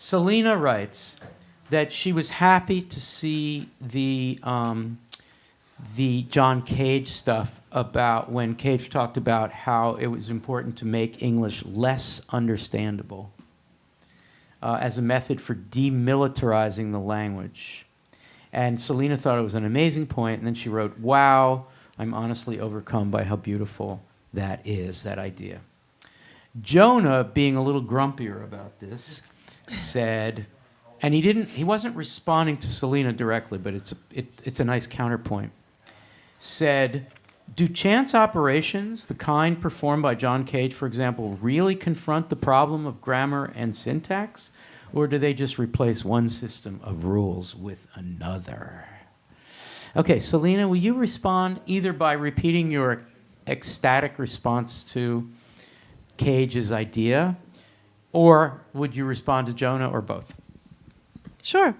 Selena writes that she was happy to see the John Cage stuff about when Cage talked about how it was important to make English less understandable as a method for demilitarizing the language. And Selena thought it was an amazing point, and then she wrote, "Wow, I'm honestly overcome by how beautiful that is, that idea." Jonah, being a little grumpier about this, said, and he wasn't responding to Selena directly, but it's a nice counterpoint, said, "Do chance operations, the kind performed by John Cage, for example, really confront the problem of grammar and syntax? Or do they just replace one system of rules with another?" Okay, Selena, will you respond either by repeating your ecstatic response to Cage's idea, or would you respond to Jonah, or both? Sure.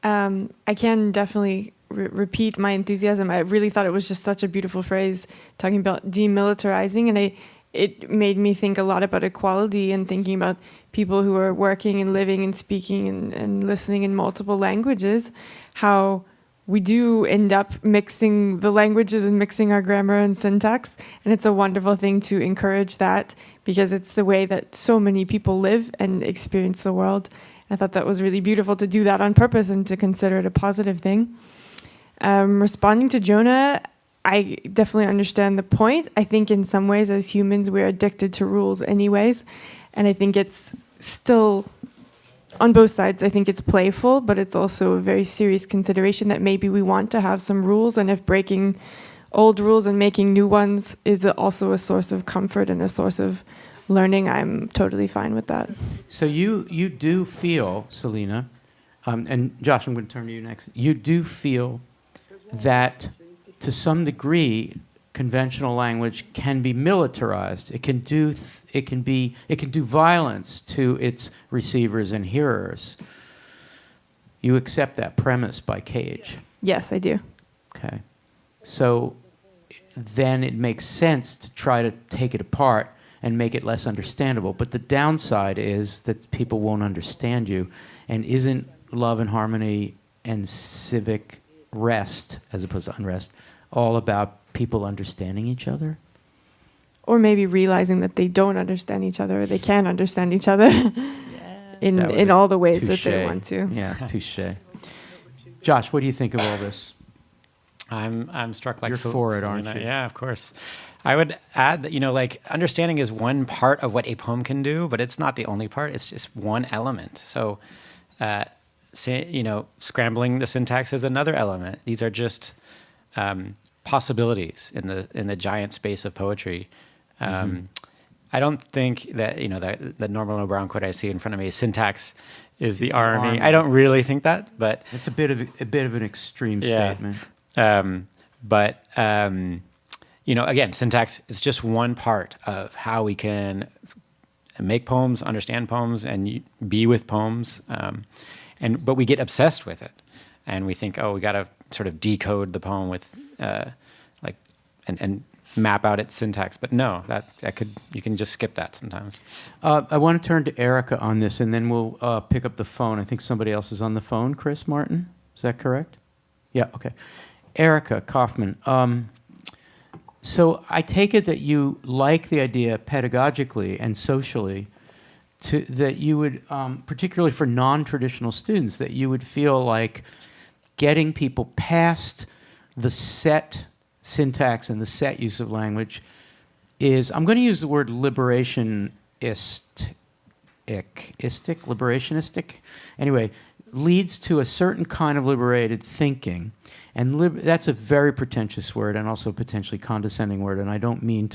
I can definitely repeat my enthusiasm. I really thought it was just such a beautiful phrase, talking about demilitarizing, and it made me think a lot about equality and thinking about people who are working and living and speaking and listening in multiple languages, how we do end up mixing the languages and mixing our grammar and syntax. And it's a wonderful thing to encourage that, because it's the way that so many people live and experience the world. I thought that was really beautiful to do that on purpose and to consider it a positive thing. Responding to Jonah, I definitely understand the point. I think in some ways as humans we're addicted to rules anyways. And I think it's still, on both sides, I think it's playful, but it's also a very serious consideration that maybe we want to have some rules, and if breaking old rules and making new ones is also a source of comfort and a source of learning, I'm totally fine with that. So you do feel, Selena, and Josh, I'm going to turn to you next. You do feel that to some degree conventional language can be militarized. It can do violence to its receivers and hearers. You accept that premise by Cage? Yes, I do. Okay. So then it makes sense to try to take it apart and make it less understandable. But the downside is that people won't understand you. And isn't love and harmony and civic rest, as opposed to unrest, all about people understanding each other? Or maybe realizing that they don't understand each other, or they can understand each other in all the ways that they want to. Yeah, touche. Josh, what do you think of all this? I'm struck like you're for it, aren't you? Yeah, of course. I would add that, like, understanding is one part of what a poem can do, but it's not the only part. It's just one element. So, scrambling the syntax is another element. These are just possibilities in the giant space of poetry. I don't think that the Norman O'Brien quote I see in front of me, syntax is the army. I don't really think that, but it's a bit of an extreme statement. Again, syntax is just one part of how we can make poems, understand poems, and be with poems. But we get obsessed with it, and we think, we got to sort of decode the poem with, and map out its syntax. But no, you can just skip that sometimes. I want to turn to Erica on this, and then we'll pick up the phone. I think somebody else is on the phone. Chris Martin, is that correct? Yeah. Okay. Erica Kaufman. So I take it that you like the idea pedagogically and socially, that you would, particularly for non-traditional students, that you would feel like getting people past the set syntax and the set use of language is, I'm going to use the word liberationistic, anyway, leads to a certain kind of liberated thinking. And that's a very pretentious word and also potentially condescending word, and I don't mean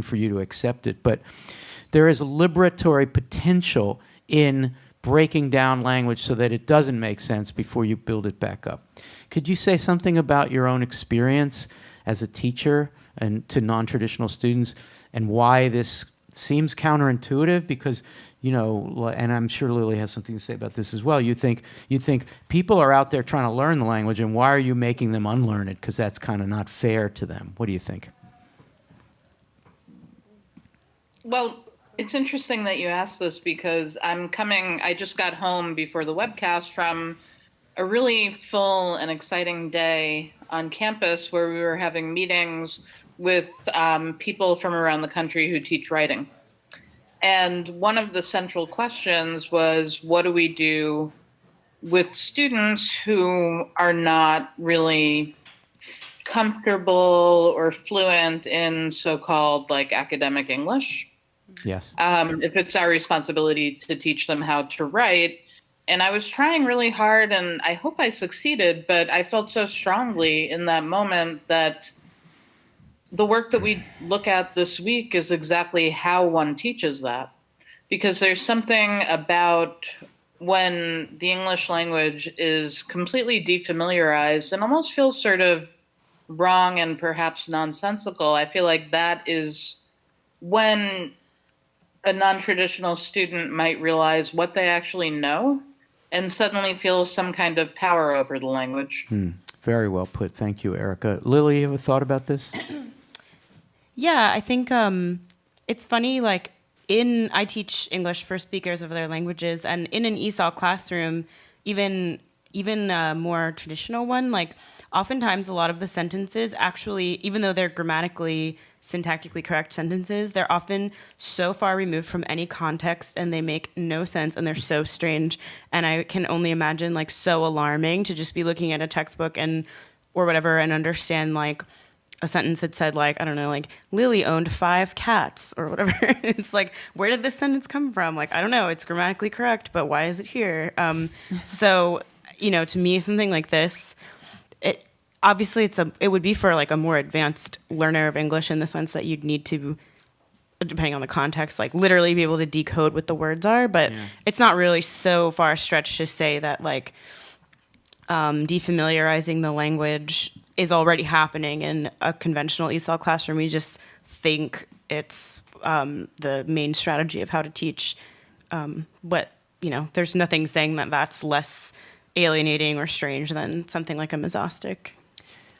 for you to accept it, but there is a liberatory potential in breaking down language so that it doesn't make sense before you build it back up. Could you say something about your own experience as a teacher and to non-traditional students, and why this seems counterintuitive? Because, and I'm sure Lily has something to say about this as well. You think people are out there trying to learn the language, and why are you making them unlearn it? Because that's kind of not fair to them. What do you think? Well, It's interesting that you asked this because I just got home before the webcast from a really full and exciting day on campus where we were having meetings with people from around the country who teach writing. And one of the central questions was, what do we do with students who are not really comfortable or fluent in so-called like academic English? Yes. If it's our responsibility to teach them how to write. And I was trying really hard, and I hope I succeeded, but I felt so strongly in that moment that the work that we look at this week is exactly how one teaches that. Because there's something about when the English language is completely defamiliarized and almost feels sort of wrong and perhaps nonsensical. I feel like that is when a non-traditional student might realize what they actually know and suddenly feel some kind of power over the language. Very well put. Thank you, Erica. Lily, you have a thought about this? Yeah, I think it's funny, like, I teach English for speakers of other languages, and in an ESOL classroom, even a more traditional one, like, oftentimes a lot of the sentences actually, even though they're grammatically, syntactically correct sentences, they're often so far removed from any context and they make no sense and they're so strange. And I can only imagine, like, so alarming to just be looking at a textbook or whatever and understand, like, a sentence that said, like, I don't know, like, Lily owned 5 cats or whatever. It's like, where did this sentence come from? Like, I don't know, it's grammatically correct, but why is it here? So, to me, something like this, obviously it would be for like a more advanced learner of English in the sense that you'd need to, depending on the context, like literally be able to decode what the words are, but it's not really so far stretched to say that like defamiliarizing the language is already happening in a conventional ESOL classroom. We just think it's the main strategy of how to teach, but there's nothing saying that that's less alienating or strange than something like a mesostic.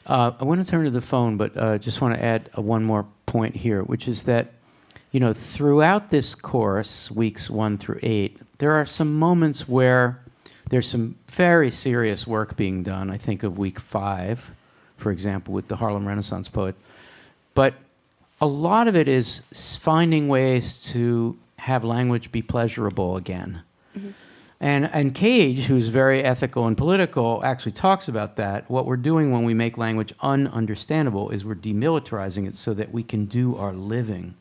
I want to turn to the phone, but just want to add one more point here, which is that, throughout this course, weeks 1 through 8, there are some moments where there's some very serious work being done. I think of week 5, for example, with the Harlem Renaissance poet. But a lot of it is finding ways to have language be pleasurable again. Mm-hmm. And Cage, who's very ethical and political, actually talks about that. What we're doing when we make language ununderstandable is we're demilitarizing it so that we can do our living.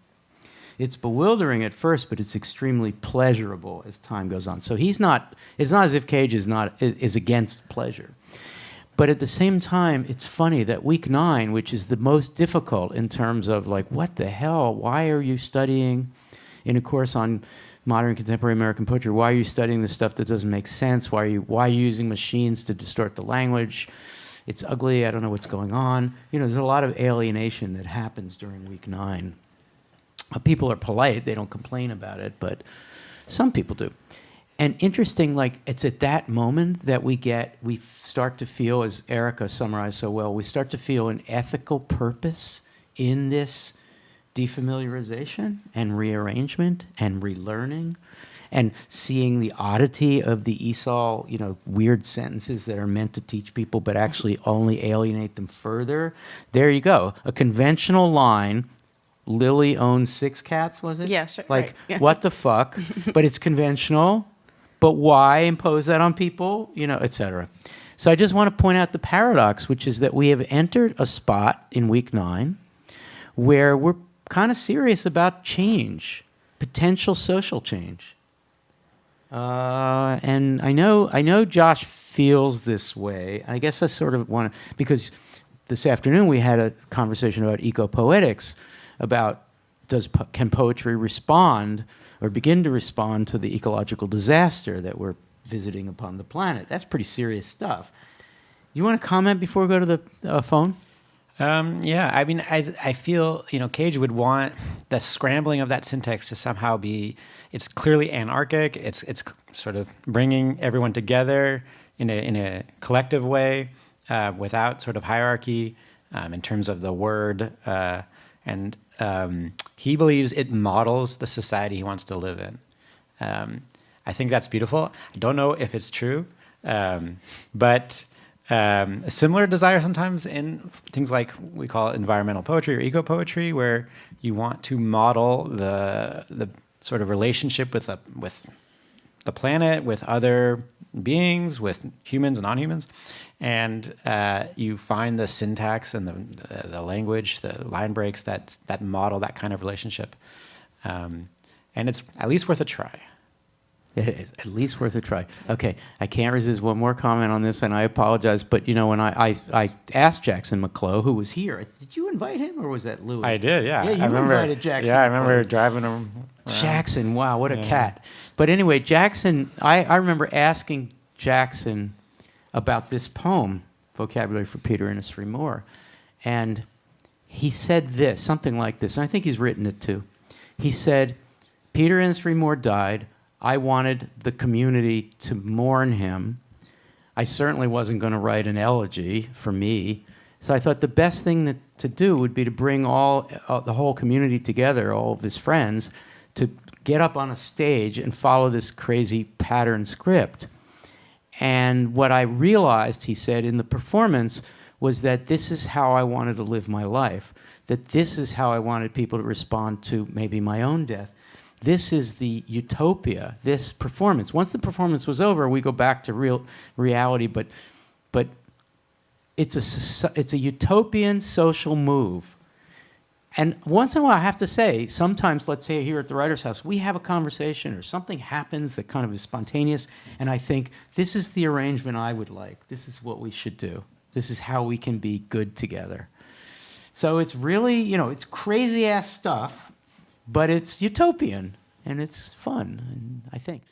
It's bewildering at first, but it's extremely pleasurable as time goes on. So it's not as if Cage is against pleasure. But at the same time, it's funny that week 9, which is the most difficult in terms of like, what the hell? Why are you studying in a course on modern contemporary American poetry? Why are you studying this stuff that doesn't make sense? Why are you using machines to distort the language? It's ugly. I don't know what's going on. There's a lot of alienation that happens during week 9. People are polite. They don't complain about it, but some people do. And interesting, like, it's at that moment that we start to feel, as Erica summarized so well, we start to feel an ethical purpose in this defamiliarization and rearrangement and relearning and seeing the oddity of the ESOL, weird sentences that are meant to teach people but actually only alienate them further. There you go. A conventional line, Lily owns 6 cats, was it? Yeah, sure. Like, right. Yeah. What the fuck? But it's conventional. But why impose that on people? Et cetera. So I just want to point out the paradox, which is that we have entered a spot in week 9 where we're kind of serious about change, potential social change. And I know Josh feels this way. I guess I sort of want to, because this afternoon we had a conversation about eco-poetics, about can poetry respond or begin to respond to the ecological disaster that we're visiting upon the planet. That's pretty serious stuff. You want to comment before we go to the phone? Yeah, I mean, I feel, Cage would want the scrambling of that syntax to somehow it's clearly anarchic. It's sort of bringing everyone together in a collective way, without sort of hierarchy, in terms of the word, and he believes it models the society he wants to live in. I think that's beautiful. I don't know if it's true, but a similar desire sometimes in things like we call it environmental poetry or eco-poetry, where you want to model the sort of relationship with the planet, with other beings, with humans and non-humans, and you find the syntax and the language, the line breaks that model that kind of relationship, and it's at least worth a try. It is at least worth a try. Okay, I can't resist one more comment on this, and I apologize, but when I asked Jackson McClough, who was here, did you invite him, or was that Louis? I did, yeah. Yeah, you invited Jackson. Yeah, I remember McClough. driving him around. Jackson, wow, what a cat. But anyway, Jackson, I remember asking Jackson about this poem, Vocabulary for Peter Ernest Moore, and he said this, something like this, and I think he's written it too. He said, Peter Ernest Moore died. I wanted the community to mourn him. I certainly wasn't going to write an elegy for me. So I thought the best thing to do would be to bring the whole community together, all of his friends, to get up on a stage and follow this crazy pattern script. And what I realized, he said, in the performance was that this is how I wanted to live my life, that this is how I wanted people to respond to maybe my own death. This is the utopia, this performance. Once the performance was over, we go back to real reality, but it's a utopian social move. And once in a while, I have to say, sometimes, let's say here at the Writers' House, we have a conversation or something happens that kind of is spontaneous, and I think, this is the arrangement I would like. This is what we should do. This is how we can be good together. So it's really, it's crazy-ass stuff, but it's utopian, and it's fun, I think.